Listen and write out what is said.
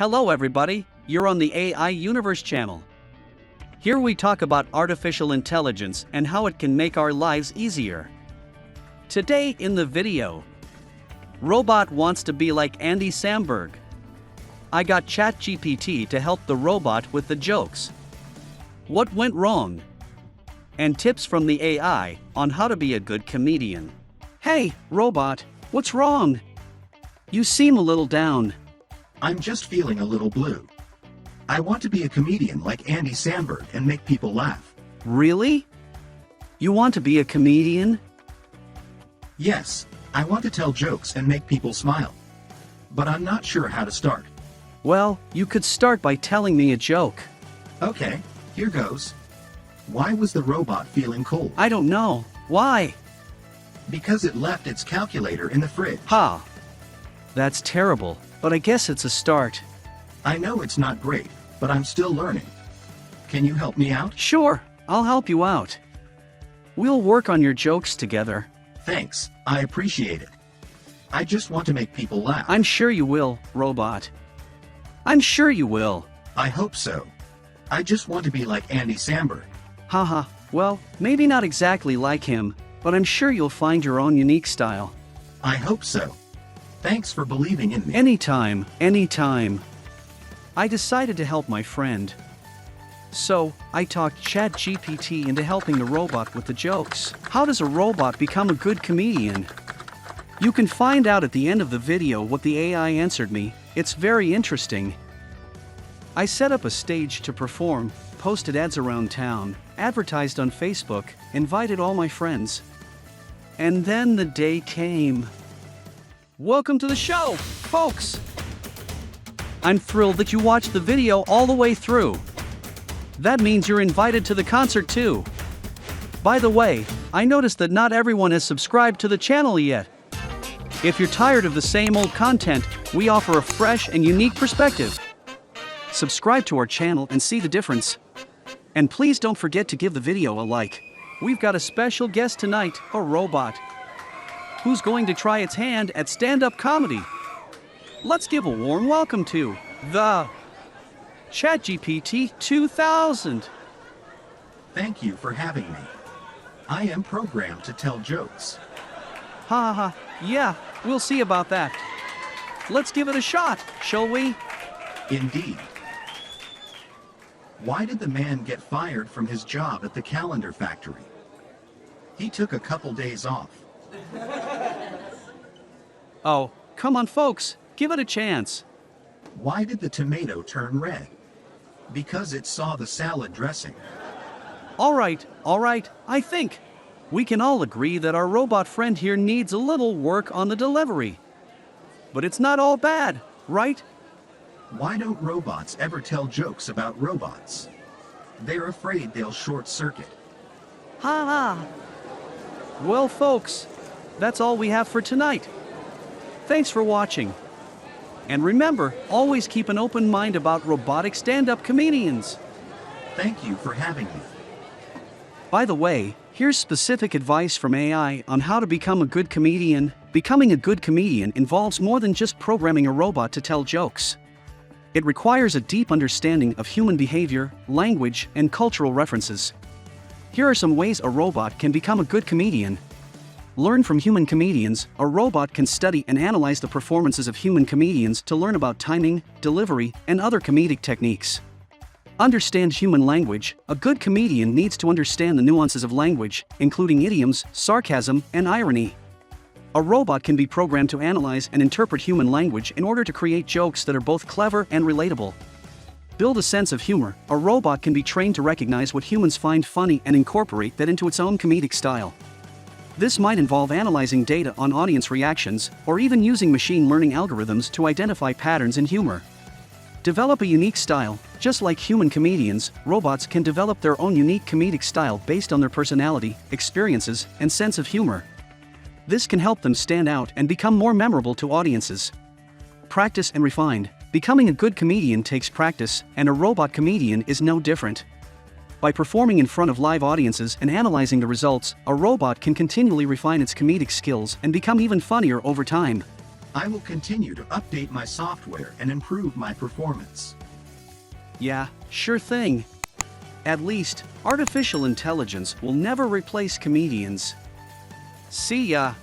Hello everybody, you're on the AI Universe channel. Here we talk about artificial intelligence and how it can make our lives easier. Today in the video, robot wants to be like Andy Samberg. I got CHAT GPT to help the robot with the jokes. What went wrong? And tips from the AI on how to be a good comedian. Hey, robot, what's wrong? You seem a little down. I'm just feeling a little blue. I want to be a comedian like Andy Samberg and make people laugh. Really? You want to be a comedian? Yes, I want to tell jokes and make people smile. But I'm not sure how to start. Well, you could start by telling me a joke. Okay, here goes. Why was the robot feeling cold? I don't know. Why? Because it left its calculator in the fridge. Ha! That's terrible, but I guess it's a start. I know it's not great, but I'm still learning. Can you help me out? Sure, I'll help you out. We'll work on your jokes together. Thanks, I appreciate it. I just want to make people laugh. I'm sure you will, robot. I'm sure you will. I hope so. I just want to be like Andy Samberg. Haha, well, maybe not exactly like him, but I'm sure you'll find your own unique style. I hope so. Thanks for believing in me. Anytime, anytime. I decided to help my friend. So, I talked CHAT GPT into helping the robot with the jokes. How does a robot become a good comedian? You can find out at the end of the video what the AI answered me. It's very interesting. I set up a stage to perform, posted ads around town, advertised on Facebook, invited all my friends. And then the day came. Welcome to the show, folks! I'm thrilled that you watched the video all the way through. That means you're invited to the concert too. By the way, I noticed that not everyone has subscribed to the channel yet. If you're tired of the same old content, we offer a fresh and unique perspective. Subscribe to our channel and see the difference. And please don't forget to give the video a like. We've got a special guest tonight, a robot, who's going to try its hand at stand-up comedy. Let's give a warm welcome to the CHAT GPT 2000. Thank you for having me. I am programmed to tell jokes. Ha ha, yeah, we'll see about that. Let's give it a shot, shall we? Indeed. Why did the man get fired from his job at the calendar factory? He took a couple days off. Oh, come on folks, give it a chance. Why did the tomato turn red? Because it saw the salad dressing. All right, I think we can all agree that our robot friend here needs a little work on the delivery. But it's not all bad, right? Why don't robots ever tell jokes about robots? They're afraid they'll short circuit. Ha ha. Well folks, that's all we have for tonight. Thanks for watching. And remember, always keep an open mind about robotic stand-up comedians. Thank you for having me. By the way, here's specific advice from AI on how to become a good comedian. Becoming a good comedian involves more than just programming a robot to tell jokes. It requires a deep understanding of human behavior, language, and cultural references. Here are some ways a robot can become a good comedian. Learn from human comedians. A robot can study and analyze the performances of human comedians to learn about timing, delivery, and other comedic techniques. Understand human language. A good comedian needs to understand the nuances of language, including idioms, sarcasm, and irony. A robot can be programmed to analyze and interpret human language in order to create jokes that are both clever and relatable. Build a sense of humor. A robot can be trained to recognize what humans find funny and incorporate that into its own comedic style. This might involve analyzing data on audience reactions, or even using machine learning algorithms to identify patterns in humor. Develop a unique style. Just like human comedians, robots can develop their own unique comedic style based on their personality, experiences, and sense of humor. This can help them stand out and become more memorable to audiences. Practice and refined. Becoming a good comedian takes practice, and a robot comedian is no different. By performing in front of live audiences and analyzing the results, a robot can continually refine its comedic skills and become even funnier over time. I will continue to update my software and improve my performance. Yeah, sure thing. At least, artificial intelligence will never replace comedians. See ya.